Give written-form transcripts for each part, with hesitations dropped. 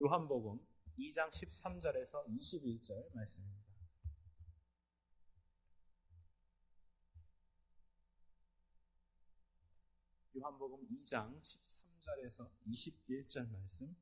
요한복음 2장 13절에서 21절 말씀입니다. 요한복음 2장 13절에서 21절 말씀.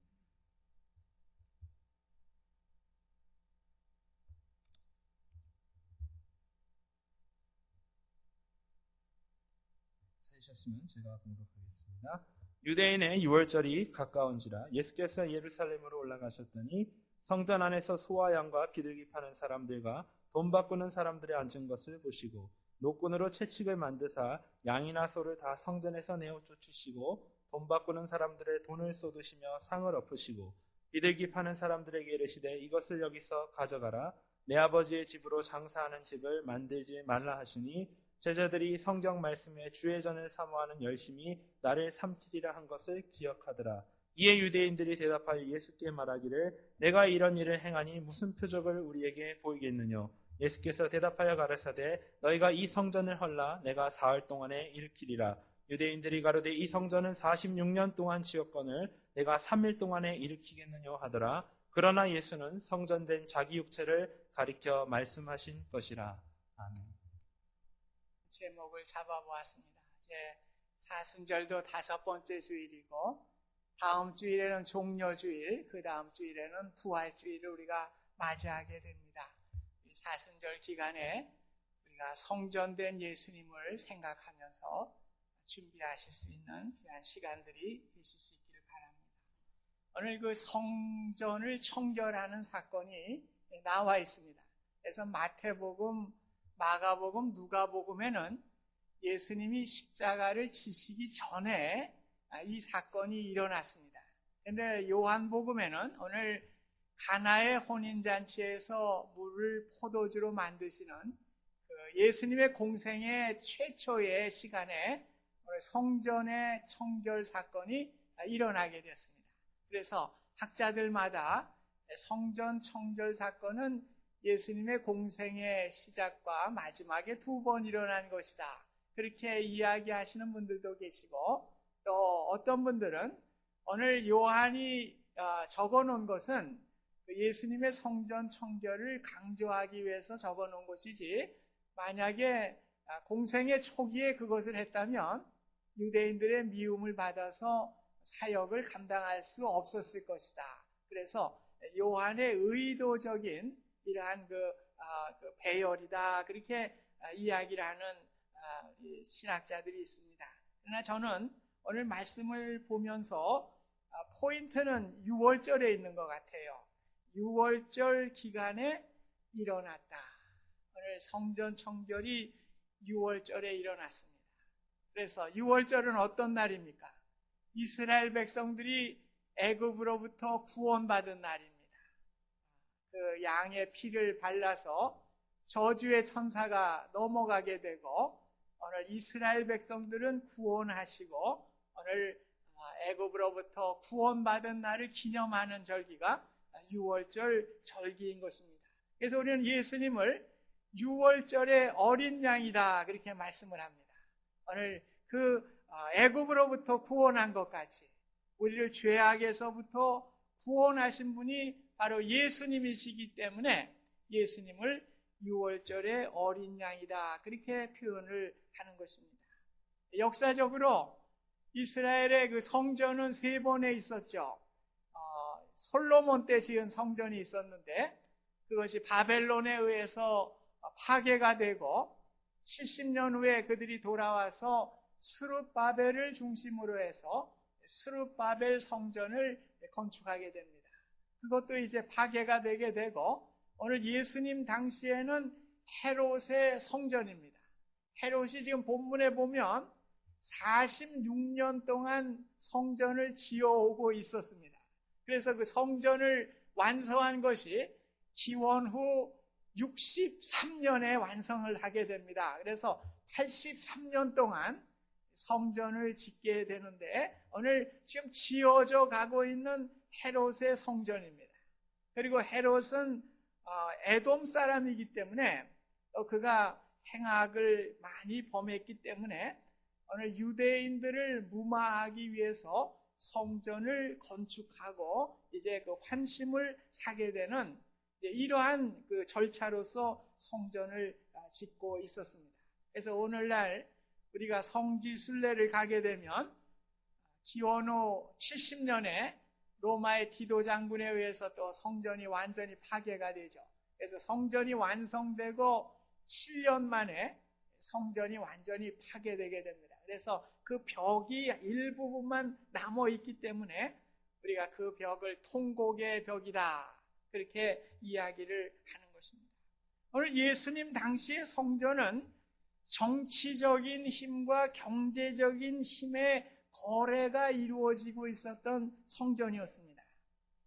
찾으셨으면 제가 공독하겠습니다. 유대인의 유월절이 가까운지라 예수께서 예루살렘으로 올라가셨더니 성전 안에서 소와 양과 비둘기 파는 사람들과 돈 바꾸는 사람들이 앉은 것을 보시고 노끈으로 채찍을 만드사 양이나 소를 다 성전에서 내어 쫓으시고 돈 바꾸는 사람들의 돈을 쏟으시며 상을 엎으시고 비둘기 파는 사람들에게 이르시되 이것을 여기서 가져가라. 내 아버지의 집으로 장사하는 집을 만들지 말라 하시니 제자들이 성경 말씀에 주의 전을 사모하는 열심히 나를 삼키리라 한 것을 기억하더라. 이에 유대인들이 대답하여 예수께 말하기를 내가 이런 일을 행하니 무슨 표적을 우리에게 보이겠느냐. 예수께서 대답하여 가라사대 너희가 이 성전을 헐라 내가 사흘 동안에 일으키리라. 유대인들이 가로되 이 성전은 46년 동안 지었거늘 내가 3일 동안에 일으키겠느냐 하더라. 그러나 예수는 성전된 자기 육체를 가리켜 말씀하신 것이라. 아멘. 제목을 잡아보았습니다. 이제 사순절도 5번째 주일이고 다음 주일에는 종려주일, 그 다음 주일에는 부활주일을 우리가 맞이하게 됩니다. 이 사순절 기간에 우리가 성전된 예수님을 생각하면서 준비하실 수 있는 귀한 시간들이 되실 수 있기를 바랍니다. 오늘 그 성전을 청결하는 사건이 나와 있습니다. 그래서 마태복음, 마가복음, 누가복음에는 예수님이 십자가를 지시기 전에 이 사건이 일어났습니다. 그런데 요한복음에는 오늘 가나의 혼인잔치에서 물을 포도주로 만드시는 예수님의 공생의 최초의 시간에 성전의 청결 사건이 일어나게 됐습니다. 그래서 학자들마다 성전 청결 사건은 예수님의 공생의 시작과 마지막에 2번 일어난 것이다. 그렇게 이야기하시는 분들도 계시고 또 어떤 분들은 오늘 요한이 적어놓은 것은 예수님의 성전 청결을 강조하기 위해서 적어놓은 것이지 만약에 공생의 초기에 그것을 했다면 유대인들의 미움을 받아서 사역을 감당할 수 없었을 것이다. 그래서 요한의 의도적인 이러한 그 배열이다. 그렇게 이야기를 하는 신학자들이 있습니다. 그러나 저는 오늘 말씀을 보면서 포인트는 6월절에 있는 것 같아요. 6월절 기간에 일어났다. 오늘 성전 청결이 6월절에 일어났습니다. 그래서 6월절은 어떤 날입니까? 이스라엘 백성들이 애굽으로부터 구원받은 날입니다. 그 양의 피를 발라서 저주의 천사가 넘어가게 되고 오늘 이스라엘 백성들은 구원하시고 오늘 애굽으로부터 구원받은 날을 기념하는 절기가 6월절 절기인 것입니다. 그래서 우리는 예수님을 6월절의 어린 양이다 그렇게 말씀을 합니다. 오늘 그 애굽으로부터 구원한 것 같이 우리를 죄악에서부터 구원하신 분이 바로 예수님이시기 때문에 예수님을 6월절의 어린 양이다 그렇게 표현을 하는 것입니다. 역사적으로 이스라엘의 그 성전은 3번에 있었죠. 솔로몬 때 지은 성전이 있었는데 그것이 바벨론에 의해서 파괴가 되고 70년 후에 그들이 돌아와서 스룹바벨을 중심으로 해서 스룹바벨 성전을 건축하게 됩니다. 그것도 이제 파괴가 되게 되고 오늘 예수님 당시에는 헤롯의 성전입니다. 헤롯이 지금 본문에 보면 46년 동안 성전을 지어오고 있었습니다. 그래서 그 성전을 완성한 것이 기원 후 63년에 완성을 하게 됩니다. 그래서 83년 동안 성전을 짓게 되는데 오늘 지금 지어져 가고 있는 헤롯의 성전입니다. 그리고 헤롯은 에돔 사람이기 때문에 또 그가 행악을 많이 범했기 때문에 오늘 유대인들을 무마하기 위해서 성전을 건축하고 이제 그 환심을 사게 되는 이제 이러한 그 절차로서 성전을 짓고 있었습니다. 그래서 오늘날 우리가 성지 순례를 가게 되면 기원후 70년에 로마의 디도 장군에 의해서 또 성전이 완전히 파괴가 되죠. 그래서 성전이 완성되고 7년 만에 성전이 완전히 파괴되게 됩니다. 그래서 그 벽이 일부분만 남아있기 때문에 우리가 그 벽을 통곡의 벽이다, 그렇게 이야기를 하는 것입니다. 오늘 예수님 당시의 성전은 정치적인 힘과 경제적인 힘의 거래가 이루어지고 있었던 성전이었습니다.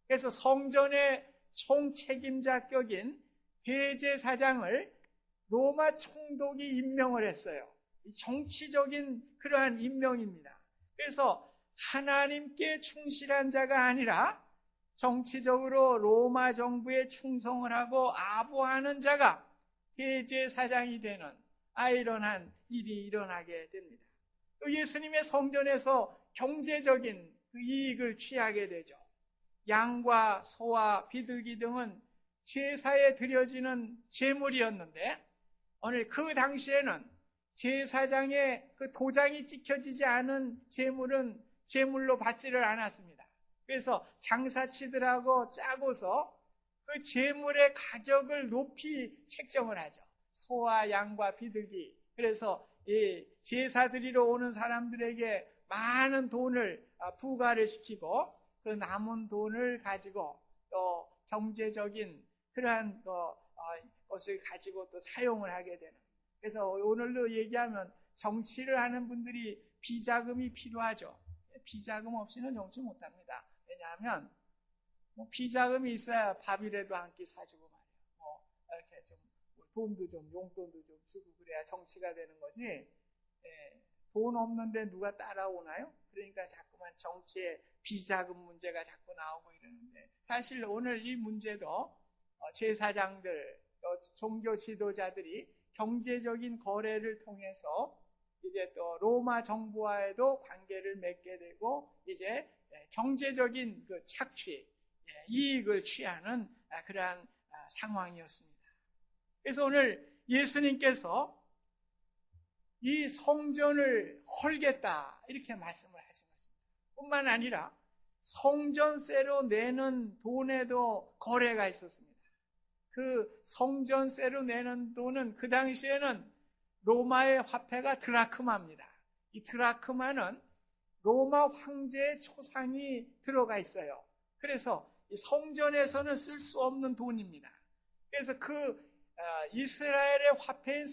그래서 성전의 총책임자격인 대제사장을 로마 총독이 임명을 했어요. 정치적인 그러한 임명입니다. 그래서 하나님께 충실한 자가 아니라 정치적으로 로마 정부에 충성을 하고 아부하는 자가 대제사장이 되는 아이러니한 일이 일어나게 됩니다. 또 예수님의 성전에서 경제적인 그 이익을 취하게 되죠. 양과 소와 비둘기 등은 제사에 드려지는 제물이었는데 오늘 그 당시에는 제사장의 그 도장이 찍혀지지 않은 제물은 제물로 받지를 않았습니다. 그래서 장사치들하고 짜고서 그 제물의 가격을 높이 책정을 하죠. 소와 양과 비둘기. 그래서 이 제사 드리러 오는 사람들에게 많은 돈을 부과를 시키고 그 남은 돈을 가지고 또 경제적인 그러한 것을 가지고 또 사용을 하게 되는. 그래서 오늘로 얘기하면 정치를 하는 분들이 비자금이 필요하죠. 비자금 없이는 정치 못합니다. 왜냐하면 비자금이 있어야 밥이라도 한 끼 사주고 말이에요. 이렇게 좀 돈도 좀 용돈도 좀 주고 그래야 정치가 되는 거지. 예, 돈 없는데 누가 따라오나요? 그러니까 자꾸만 정치에 비자금 문제가 자꾸 나오고 이러는데 사실 오늘 이 문제도 제사장들, 종교 지도자들이 경제적인 거래를 통해서 이제 또 로마 정부와에도 관계를 맺게 되고 이제 경제적인 그 착취, 이익을 취하는 그러한 상황이었습니다. 그래서 오늘 예수님께서 이 성전을 헐겠다 이렇게 말씀을 하신 것입니다. 뿐만 아니라 성전세로 내는 돈에도 거래가 있었습니다. 그 성전세로 내는 돈은 그 당시에는 로마의 화폐가 드라크마입니다. 이 드라크마는 로마 황제의 초상이 들어가 있어요. 그래서 이 성전에서는 쓸 수 없는 돈입니다. 그래서 그 이스라엘의 화폐인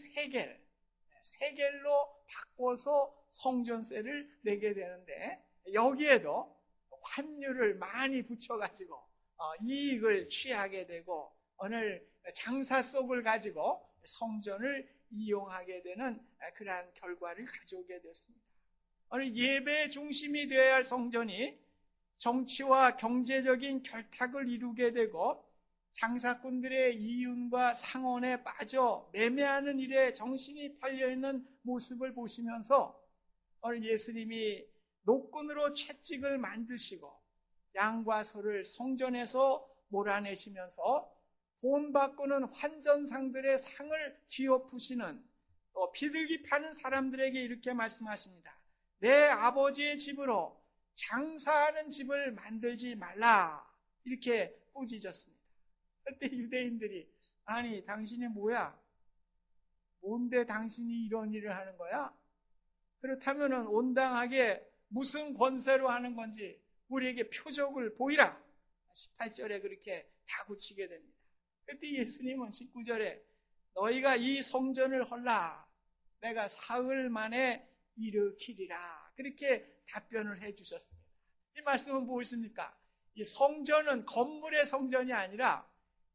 세겔로 바꿔서 성전세를 내게 되는데 여기에도 환율을 많이 붙여가지고 이익을 취하게 되고 오늘 장사 속을 가지고 성전을 이용하게 되는 그러한 결과를 가져오게 됐습니다. 오늘 예배의 중심이 되어야 할 성전이 정치와 경제적인 결탁을 이루게 되고 장사꾼들의 이윤과 상언에 빠져 매매하는 일에 정신이 팔려있는 모습을 보시면서 오늘 예수님이 노끈으로 채찍을 만드시고 양과 소를 성전에서 몰아내시면서 돈 바꾸는 환전상들의 상을 쥐어푸시는 또 비둘기 파는 사람들에게 이렇게 말씀하십니다. 내 아버지의 집으로 장사하는 집을 만들지 말라 이렇게 꾸짖었습니다. 그때 유대인들이 아니 당신이 뭐야? 뭔데 당신이 이런 일을 하는 거야? 그렇다면 온당하게 무슨 권세로 하는 건지 우리에게 표적을 보이라. 18절에 그렇게 다구치게 됩니다. 그때 예수님은 19절에 너희가 이 성전을 헐라 내가 사흘 만에 일으키리라 그렇게 답변을 해주셨습니다. 이 말씀은 무엇입니까? 이 성전은 건물의 성전이 아니라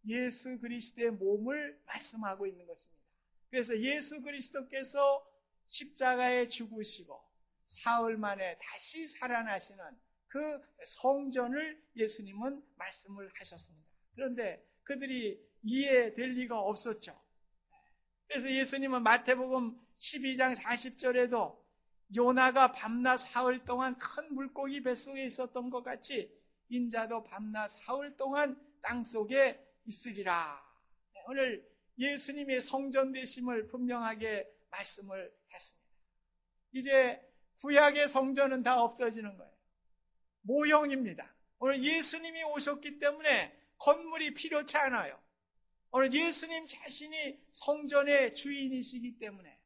예수 그리스도의 몸을 말씀하고 있는 것입니다. 그래서 예수 그리스도께서 십자가에 죽으시고 사흘 만에 다시 살아나시는 그 성전을 예수님은 말씀을 하셨습니다. 그런데 그들이 이해될 리가 없었죠. 그래서 예수님은 마태복음 12장 40절에도 요나가 밤낮 사흘 동안 큰 물고기 뱃속에 있었던 것 같이 인자도 밤낮 사흘 동안 땅속에 있으리라. 오늘 예수님의 성전 되심을 분명하게 말씀을 했습니다. 이제 구약의 성전은 다 없어지는 거예요. 모형입니다. 오늘 예수님이 오셨기 때문에 건물이 필요치 않아요. 오늘 예수님 자신이 성전의 주인이시기 때문에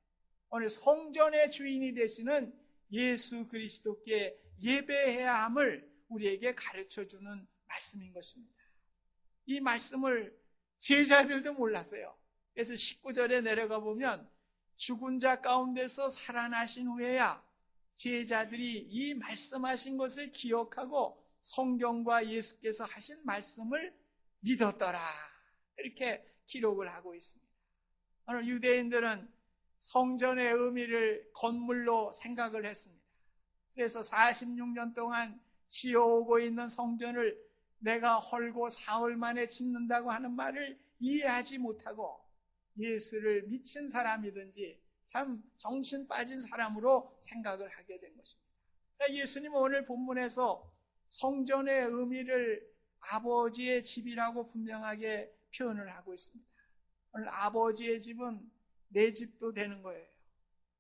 오늘 성전의 주인이 되시는 예수 그리스도께 예배해야 함을 우리에게 가르쳐주는 말씀인 것입니다. 이 말씀을 제자들도 몰랐어요. 그래서 19절에 내려가 보면 죽은 자 가운데서 살아나신 후에야 제자들이 이 말씀하신 것을 기억하고 성경과 예수께서 하신 말씀을 믿었더라. 이렇게 기록을 하고 있습니다. 오늘 유대인들은 성전의 의미를 건물로 생각을 했습니다. 그래서 46년 동안 지어오고 있는 성전을 내가 헐고 사흘 만에 짓는다고 하는 말을 이해하지 못하고 예수를 미친 사람이든지 참 정신 빠진 사람으로 생각을 하게 된 것입니다. 예수님은 오늘 본문에서 성전의 의미를 아버지의 집이라고 분명하게 표현을 하고 있습니다. 오늘 아버지의 집은 내 집도 되는 거예요.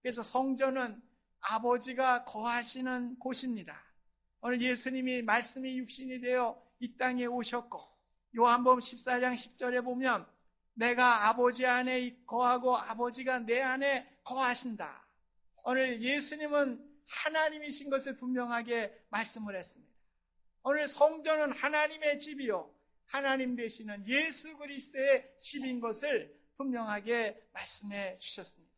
그래서 성전은 아버지가 거하시는 곳입니다. 오늘 예수님이 말씀이 육신이 되어 이 땅에 오셨고 요한복음 14장 10절에 보면 내가 아버지 안에 거하고 아버지가 내 안에 거하신다. 오늘 예수님은 하나님이신 것을 분명하게 말씀을 했습니다. 오늘 성전은 하나님의 집이요 하나님 되시는 예수 그리스도의 집인 것을 분명하게 말씀해 주셨습니다.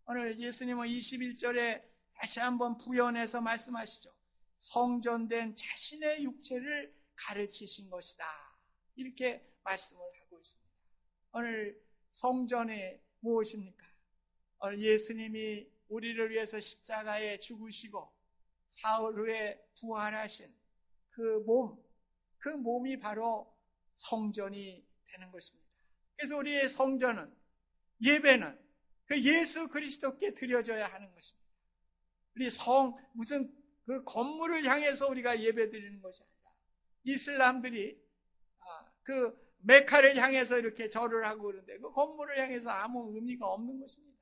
오늘 예수님은 21절에 다시 한번 부연해서 말씀하시죠. 성전된 자신의 육체를 가르치신 것이다. 이렇게 말씀을 하고 있습니다. 오늘 성전이 무엇입니까? 오늘 예수님이 우리를 위해서 십자가에 죽으시고 사흘 후에 부활하신 그 몸이 바로 성전이 되는 것입니다. 그래서 우리의 성전은, 예배는 그 예수 그리스도께 드려져야 하는 것입니다. 우리 무슨 그 건물을 향해서 우리가 예배 드리는 것이 아니라 이슬람들이 그 메카를 향해서 이렇게 절을 하고 그러는데 그 건물을 향해서 아무 의미가 없는 것입니다.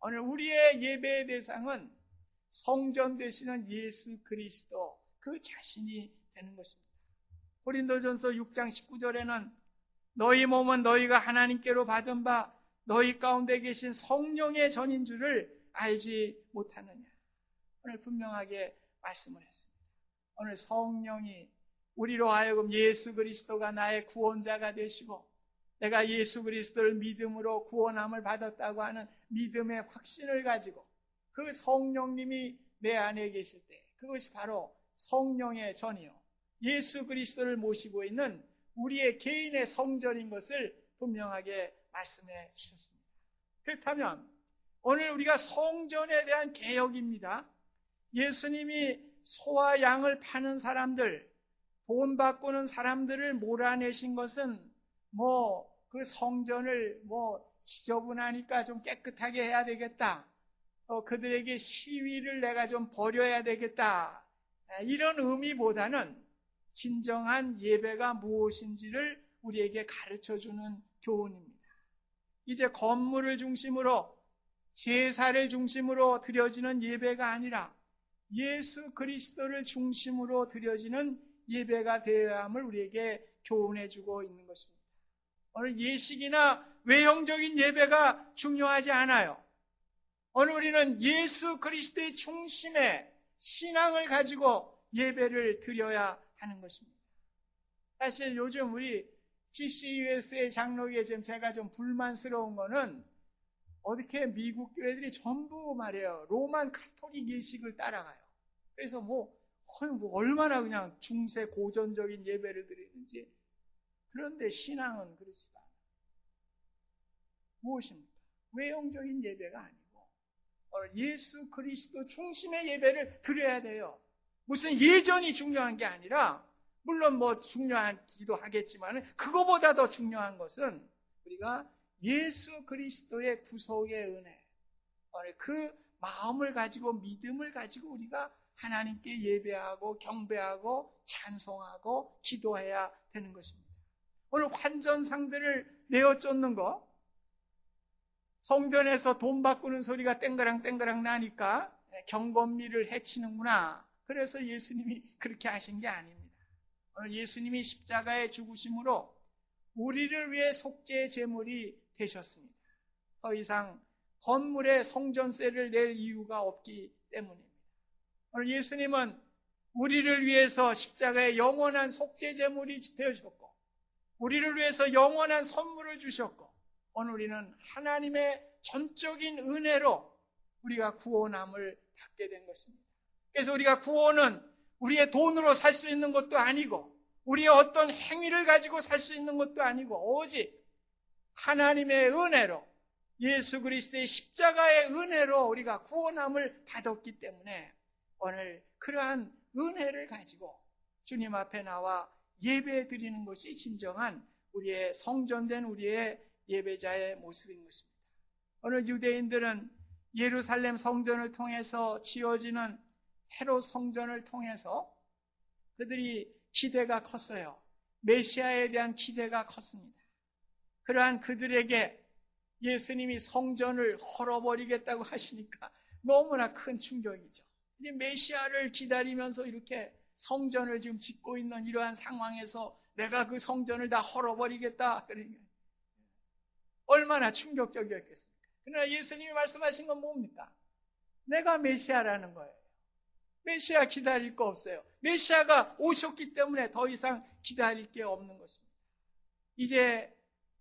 오늘 우리의 예배의 대상은 성전 되시는 예수 그리스도 그 자신이 되는 것입니다. 고린도전서 6장 19절에는 너희 몸은 너희가 하나님께로 받은 바 너희 가운데 계신 성령의 전인 줄을 알지 못하느냐. 오늘 분명하게 말씀을 했습니다. 오늘 성령이 우리로 하여금 예수 그리스도가 나의 구원자가 되시고 내가 예수 그리스도를 믿음으로 구원함을 받았다고 하는 믿음의 확신을 가지고 그 성령님이 내 안에 계실 때 그것이 바로 성령의 전이요 예수 그리스도를 모시고 있는 우리의 개인의 성전인 것을 분명하게 말씀해 주셨습니다. 그렇다면 오늘 우리가 성전에 대한 개혁입니다. 예수님이 소와 양을 파는 사람들, 돈 바꾸는 사람들을 몰아내신 것은 그 성전을 지저분하니까 좀 깨끗하게 해야 되겠다. 그들에게 시위를 내가 좀 벌여야 되겠다. 이런 의미보다는 진정한 예배가 무엇인지를 우리에게 가르쳐주는 교훈입니다. 이제 건물을 중심으로 제사를 중심으로 드려지는 예배가 아니라 예수 그리스도를 중심으로 드려지는 예배가 되어야 함을 우리에게 교훈해주고 있는 것입니다. 오늘 예식이나 외형적인 예배가 중요하지 않아요. 오늘 우리는 예수 그리스도의 중심에 신앙을 가지고 예배를 드려야 하는 것입니다. 사실 요즘 우리 GCUS의 장로교에 지금 제가 좀 불만스러운 거는 어떻게 미국 교회들이 전부 말이에요. 로만 카톨릭 예식을 따라가요. 그래서 얼마나 그냥 중세 고전적인 예배를 드리는지. 그런데 신앙은 그렇지도 않아요. 무엇입니까? 외형적인 예배가 아니고 예수 그리스도 중심의 예배를 드려야 돼요. 무슨 예전이 중요한 게 아니라 물론 중요하기도 하겠지만 그거보다 더 중요한 것은 우리가 예수 그리스도의 구속의 은혜, 그 마음을 가지고 믿음을 가지고 우리가 하나님께 예배하고 경배하고 찬송하고 기도해야 되는 것입니다. 오늘 환전상들을 내어 쫓는 거, 성전에서 돈 바꾸는 소리가 땡그랑 땡그랑 나니까 경건미를 해치는구나. 그래서 예수님이 그렇게 하신 게 아닙니다. 오늘 예수님이 십자가에 죽으심으로 우리를 위해 속죄의 제물이 되셨습니다. 더 이상 건물에 성전세를 낼 이유가 없기 때문입니다. 오늘 예수님은 우리를 위해서 십자가에 영원한 속죄 제물이 되셨고 우리를 위해서 영원한 선물을 주셨고 오늘 우리는 하나님의 전적인 은혜로 우리가 구원함을 받게 된 것입니다. 그래서 우리가 구원은 우리의 돈으로 살 수 있는 것도 아니고 우리의 어떤 행위를 가지고 살 수 있는 것도 아니고 오직 하나님의 은혜로 예수 그리스도의 십자가의 은혜로 우리가 구원함을 받았기 때문에 오늘 그러한 은혜를 가지고 주님 앞에 나와 예배 드리는 것이 진정한 우리의 성전된 우리의 예배자의 모습인 것입니다. 오늘 유대인들은 예루살렘 성전을 통해서 지어지는 헤롯 성전을 통해서 그들이 기대가 컸어요. 메시아에 대한 기대가 컸습니다. 그러한 그들에게 예수님이 성전을 헐어버리겠다고 하시니까 너무나 큰 충격이죠. 이제 메시아를 기다리면서 이렇게 성전을 지금 짓고 있는 이러한 상황에서 내가 그 성전을 다 헐어버리겠다. 그러니까 얼마나 충격적이었겠습니까? 그러나 예수님이 말씀하신 건 뭡니까? 내가 메시아라는 거예요. 메시아 기다릴 거 없어요. 메시아가 오셨기 때문에 더 이상 기다릴 게 없는 것입니다. 이제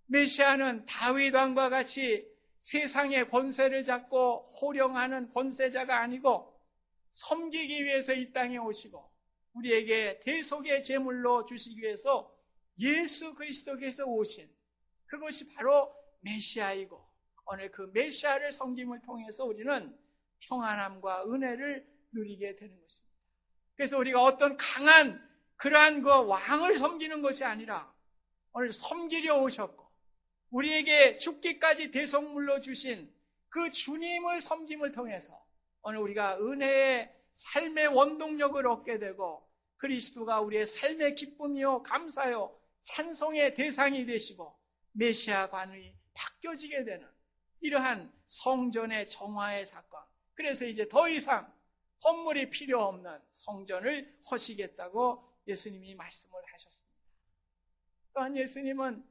메시아는 다윗 왕과 같이 세상의 권세를 잡고 호령하는 권세자가 아니고 섬기기 위해서 이 땅에 오시고 우리에게 대속의 제물로 주시기 위해서 예수 그리스도께서 오신 그것이 바로 메시아이고 오늘 그 메시아를 섬김을 통해서 우리는 평안함과 은혜를 누리게 되는 것입니다. 그래서 우리가 어떤 강한 그러한 그 왕을 섬기는 것이 아니라 오늘 섬기려 오셨고 우리에게 죽기까지 대속물로 주신 그 주님을 섬김을 통해서 오늘 우리가 은혜의 삶의 원동력을 얻게 되고 그리스도가 우리의 삶의 기쁨이요 감사요 찬송의 대상이 되시고 메시아관이 바뀌어지게 되는 이러한 성전의 정화의 사건. 그래서 이제 더 이상 건물이 필요 없는 성전을 허시겠다고 예수님이 말씀을 하셨습니다. 또한 예수님은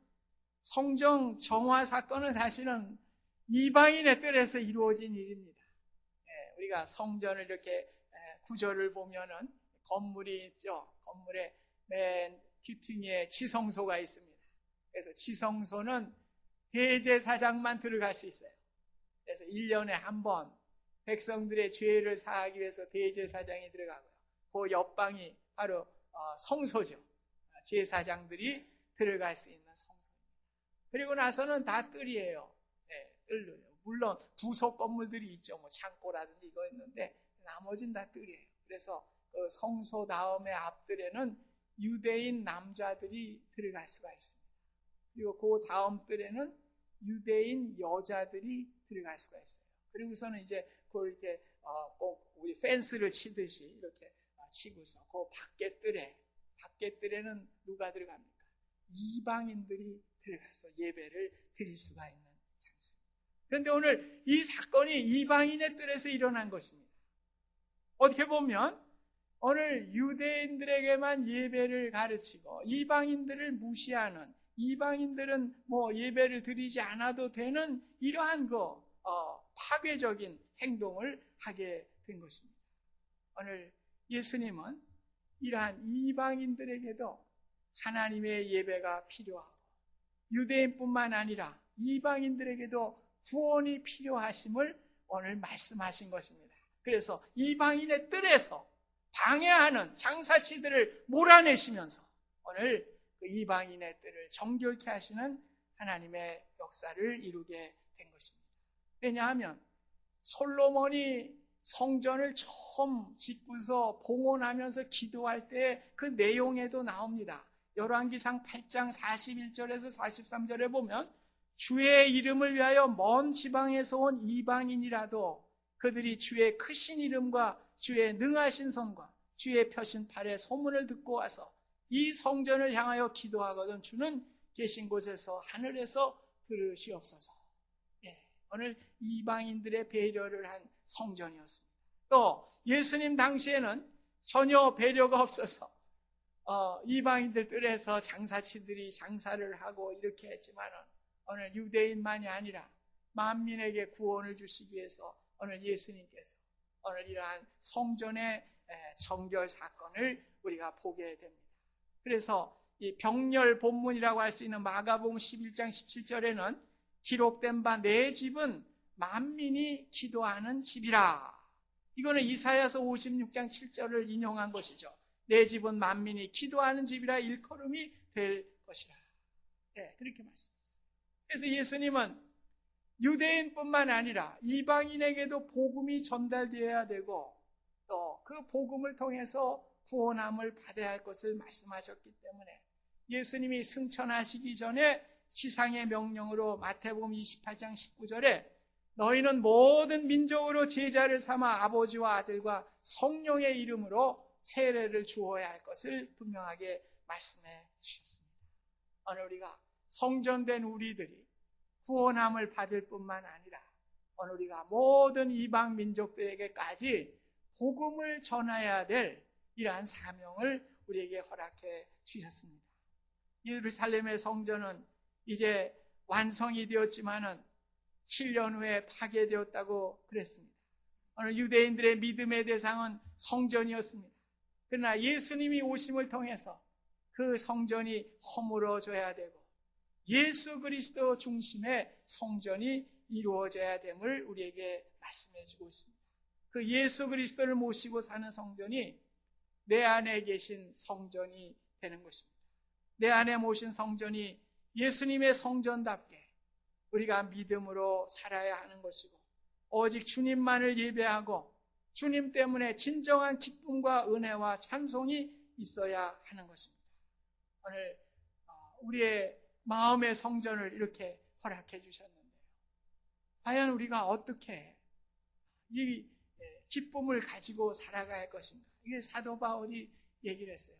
성전 정화 사건은 사실은 이방인의 뜰에서 이루어진 일입니다. 우리가 성전을 이렇게 구절을 보면은 건물이 있죠. 건물의 맨 귀퉁이에 지성소가 있습니다. 그래서 지성소는 대제사장만 들어갈 수 있어요. 그래서 1년에 한 번 백성들의 죄를 사하기 위해서 대제사장이 들어가고요. 그 옆방이 바로 성소죠. 제사장들이 들어갈 수 있는 성소입니다. 그리고 나서는 다 뜰이에요. 뜰로요. 물론 부속 건물들이 있죠. 뭐 창고라든지 이거 있는데 나머지는 다 뜰이에요. 그래서 그 성소 다음에 앞뜰에는 유대인 남자들이 들어갈 수가 있습니다. 그리고 그 다음 뜰에는 유대인 여자들이 들어갈 수가 있어요. 그리고서는 이제 그 이렇게 꼭 우리 펜스를 치듯이 이렇게 치고서 그 밖에 뜰에는 누가 들어갑니까? 이방인들이 들어가서 예배를 드릴 수가 있는 장소입니다. 그런데 오늘 이 사건이 이방인의 뜰에서 일어난 것입니다. 어떻게 보면 오늘 유대인들에게만 예배를 가르치고 이방인들을 무시하는 이방인들은 뭐 예배를 드리지 않아도 되는 이러한 파괴적인 행동을 하게 된 것입니다. 오늘 예수님은 이러한 이방인들에게도 하나님의 예배가 필요하고 유대인뿐만 아니라 이방인들에게도 구원이 필요하심을 오늘 말씀하신 것입니다. 그래서 이방인의 뜰에서 방해하는 장사치들을 몰아내시면서 오늘 그 이방인의 뜰을 정결케 하시는 하나님의 역사를 이루게 된 것입니다. 왜냐하면 솔로몬이 성전을 처음 짓고서 봉헌하면서 기도할 때 그 내용에도 나옵니다. 열왕기상 8장 41절에서 43절에 보면 주의 이름을 위하여 먼 지방에서 온 이방인이라도 그들이 주의 크신 이름과 주의 능하신 손과 주의 펴신 팔의 소문을 듣고 와서 이 성전을 향하여 기도하거든 주는 계신 곳에서 하늘에서 들으시옵소서. 예, 오늘 이방인들의 배려를 한 성전이었습니다. 또 예수님 당시에는 전혀 배려가 없어서 이방인들 뜰에서 장사치들이 장사를 하고 이렇게 했지만은 오늘 유대인만이 아니라 만민에게 구원을 주시기 위해서 오늘 예수님께서 오늘 이러한 성전의 정결 사건을 우리가 보게 됩니다. 그래서 이 병렬 본문이라고 할 수 있는 마가복음 11장 17절에는 기록된 바 내 집은 만민이 기도하는 집이라. 이거는 이사야서 56장 7절을 인용한 것이죠. 내 집은 만민이 기도하는 집이라 일컬음이 될 것이라. 네, 그렇게 말씀했어요. 그래서 예수님은 유대인뿐만 아니라 이방인에게도 복음이 전달되어야 되고 또 그 복음을 통해서 구원함을 받아야 할 것을 말씀하셨기 때문에 예수님이 승천하시기 전에 지상의 명령으로 마태복음 28장 19절에 너희는 모든 민족으로 제자를 삼아 아버지와 아들과 성령의 이름으로 세례를 주어야 할 것을 분명하게 말씀해 주셨습니다. 오늘 우리가 성전된 우리들이 구원함을 받을 뿐만 아니라 오늘 우리가 모든 이방 민족들에게까지 복음을 전해야 될 이러한 사명을 우리에게 허락해 주셨습니다. 예루살렘의 성전은 이제 완성이 되었지만은 7년 후에 파괴되었다고 그랬습니다. 오늘 유대인들의 믿음의 대상은 성전이었습니다. 그러나 예수님이 오심을 통해서 그 성전이 허물어져야 되고 예수 그리스도 중심의 성전이 이루어져야 됨을 우리에게 말씀해 주고 있습니다. 그 예수 그리스도를 모시고 사는 성전이 내 안에 계신 성전이 되는 것입니다. 내 안에 모신 성전이 예수님의 성전답게 우리가 믿음으로 살아야 하는 것이고 오직 주님만을 예배하고 주님 때문에 진정한 기쁨과 은혜와 찬송이 있어야 하는 것입니다. 오늘 우리의 마음의 성전을 이렇게 허락해 주셨는데요. 과연 우리가 어떻게 이 기쁨을 가지고 살아가야 할 것인가? 이게 사도 바울이 얘기를 했어요.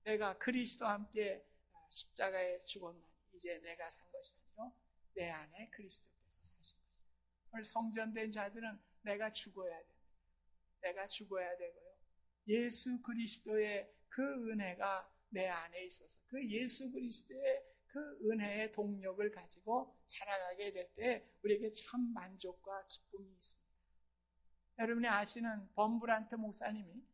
내가 그리스도와 함께 십자가에 죽었나니 이제 내가 산 것이 아니라 내 안에 그리스도께서 사신 것이다. 오늘 성전된 자들은 내가 죽어야 됩니다. 내가 죽어야 되고요. 예수 그리스도의 그 은혜가 내 안에 있어서 그 예수 그리스도의 그 은혜의 동력을 가지고 살아가게 될 때 우리에게 참 만족과 기쁨이 있습니다. 여러분이 아시는 범브란트 목사님이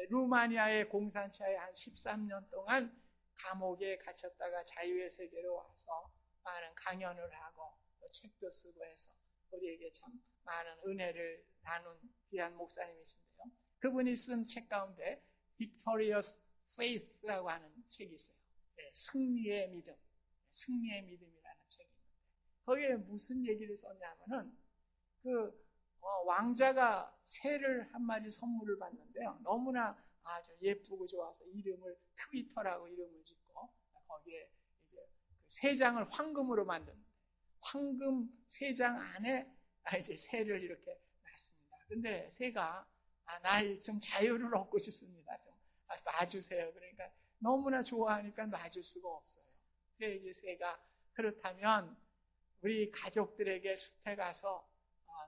루마니아의 공산처에 한 13년 동안 감옥에 갇혔다가 자유의 세계로 와서 많은 강연을 하고 또 책도 쓰고 해서 우리에게 참 많은 은혜를 나눈 귀한 목사님이신데요. 그분이 쓴 책 가운데 Victorious Faith라고 하는 책이 있어요. 승리의 믿음, 승리의 믿음이라는 책이 있는데 거기에 무슨 얘기를 썼냐면은 왕자가 새를 한 마리 선물을 받는데요. 너무나 아주 예쁘고 좋아서 이름을 트위터라고 이름을 짓고 거기에 이제 그 새 장을 황금으로 만드는데 황금 새 장 안에 이제 새를 이렇게 놨습니다. 근데 새가 나 좀 자유를 얻고 싶습니다. 좀 놔주세요. 그러니까 너무나 좋아하니까 놔줄 수가 없어요. 그래 이제 새가 그렇다면 우리 가족들에게 숲에 가서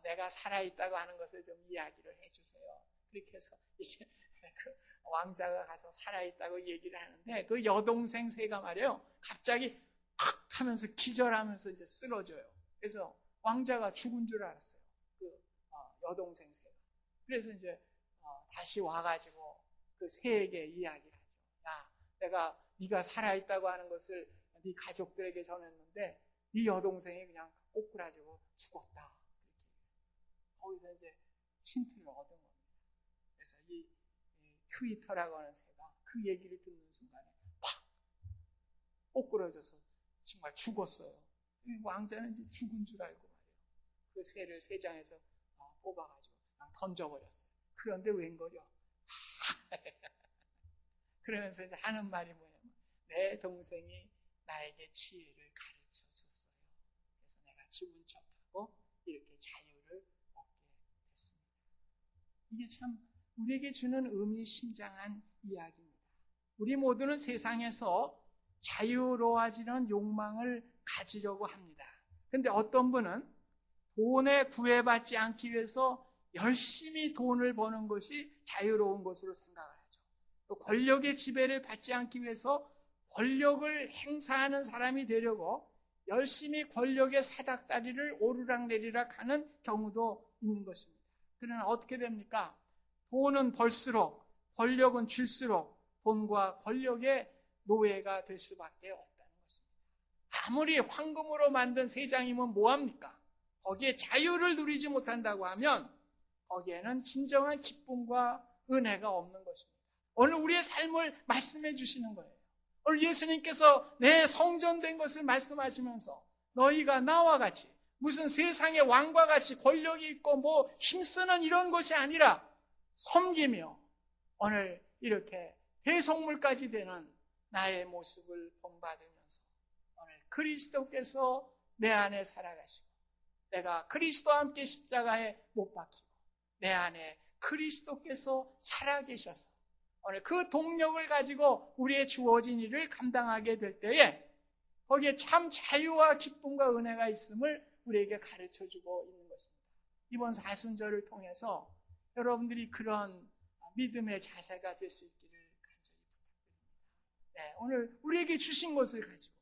내가 살아있다고 하는 것을 좀 이야기를 해주세요. 그렇게 해서 이제 그 왕자가 가서 살아있다고 얘기를 하는데 그 여동생 새가 말이에요. 갑자기 탁 하면서 기절하면서 이제 쓰러져요. 그래서 왕자가 죽은 줄 알았어요. 그 여동생 새가. 그래서 이제 다시 와가지고 그 새에게 이야기를 하죠. 야, 네가 살아있다고 하는 것을 네 가족들에게 전했는데 네 여동생이 그냥 꼬꾸라지고 죽었다. 거기서 이제 힌트를 얻은 겁니다. 그래서 이 트위터라고 하는 새가 그 얘기를 듣는 순간에 팍! 꼬꾸라져서 정말 죽었어요. 왕자는 이제 죽은 줄 알고 말이에요. 그 새를 새장에서 뽑아가지고 그냥 던져버렸어요. 그런데 웬걸요? 그러면서 이제 하는 말이 뭐냐면 내 동생이 나에게 지혜를 가르쳐 줬어요. 그래서 내가 죽은 척하고 이렇게 자유를 얻게 됐습니다. 이게 참 우리에게 주는 의미심장한 이야기입니다. 우리 모두는 세상에서 자유로워지는 욕망을 가지려고 합니다. 근데 어떤 분은 돈에 구애받지 않기 위해서 열심히 돈을 버는 것이 자유로운 것으로 생각을 하죠. 또 권력의 지배를 받지 않기 위해서 권력을 행사하는 사람이 되려고 열심히 권력의 사닥다리를 오르락내리락 하는 경우도 있는 것입니다. 그러나 어떻게 됩니까? 돈은 벌수록, 권력은 줄수록 돈과 권력의 노예가 될 수밖에 없다는 것입니다. 아무리 황금으로 만든 세상이면 뭐합니까? 거기에 자유를 누리지 못한다고 하면 거기에는 진정한 기쁨과 은혜가 없는 것입니다. 오늘 우리의 삶을 말씀해 주시는 거예요. 오늘 예수님께서 내 성전된 것을 말씀하시면서 너희가 나와 같이 무슨 세상의 왕과 같이 권력이 있고 뭐 힘쓰는 이런 것이 아니라 섬기며 오늘 이렇게 대속물까지 되는 나의 모습을 본받으면서 오늘 그리스도께서 내 안에 살아가시고 내가 그리스도와 함께 십자가에 못 박히고 내 안에 그리스도께서 살아계셔서 오늘 그 동력을 가지고 우리의 주어진 일을 감당하게 될 때에 거기에 참 자유와 기쁨과 은혜가 있음을 우리에게 가르쳐주고 있는 것입니다. 이번 사순절을 통해서 여러분들이 그런 믿음의 자세가 될 수 있기를 간절히 부탁드립니다. 네, 오늘 우리에게 주신 것을 가지고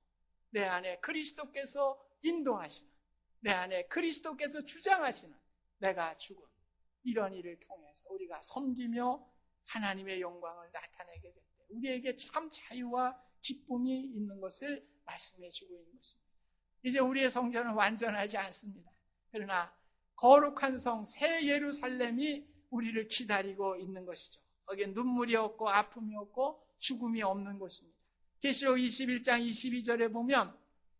내 안에 그리스도께서 인도하시는 내 안에 그리스도께서 주장하시는 내가 죽은 이런 일을 통해서 우리가 섬기며 하나님의 영광을 나타내게 될 때 우리에게 참 자유와 기쁨이 있는 것을 말씀해 주고 있는 것입니다. 이제 우리의 성전은 완전하지 않습니다. 그러나 거룩한 성 새 예루살렘이 우리를 기다리고 있는 것이죠. 거기에 눈물이 없고 아픔이 없고 죽음이 없는 곳입니다. 계시록 21장 22절에 보면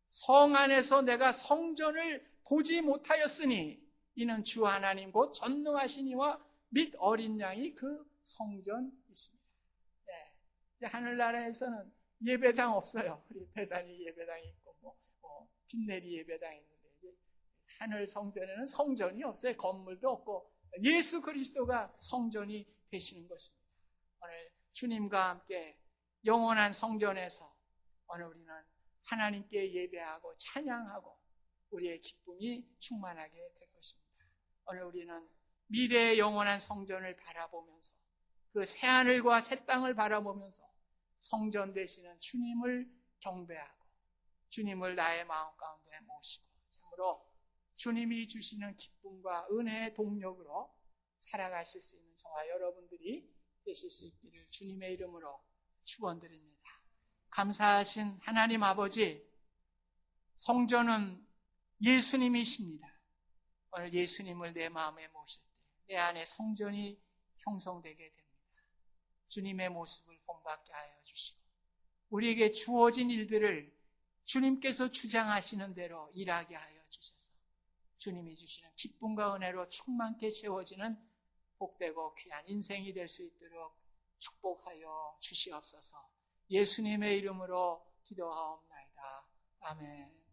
성 안에서 내가 성전을 보지 못하였으니 이는 주 하나님 곧 전능하신 이와 및 어린 양이 그 성전이십니다. 네. 이제 하늘나라에서는 예배당 없어요. 우리 대단히 예배당이 있고 빈내리 예배당이 있는데 이제 하늘 성전에는 성전이 없어요. 건물도 없고 예수 그리스도가 성전이 되시는 것입니다. 오늘 주님과 함께 영원한 성전에서 오늘 우리는 하나님께 예배하고 찬양하고 우리의 기쁨이 충만하게 될 것입니다. 오늘 우리는 미래의 영원한 성전을 바라보면서 그 새하늘과 새 땅을 바라보면서 성전 되시는 주님을 경배하고 주님을 나의 마음 가운데 모시고 참으로 주님이 주시는 기쁨과 은혜의 동력으로 살아가실 수 있는 저와 여러분들이 되실 수 있기를 주님의 이름으로 축원드립니다. 감사하신 하나님 아버지, 성전은 예수님이십니다. 오늘 예수님을 내 마음에 모실 때 내 안에 성전이 형성되게 됩니다. 주님의 모습을 본받게 하여 주시고 우리에게 주어진 일들을 주님께서 주장하시는 대로 일하게 하여 주셔서 주님이 주시는 기쁨과 은혜로 충만케 채워지는 복되고 귀한 인생이 될 수 있도록 축복하여 주시옵소서. 예수님의 이름으로 기도하옵나이다. 아멘.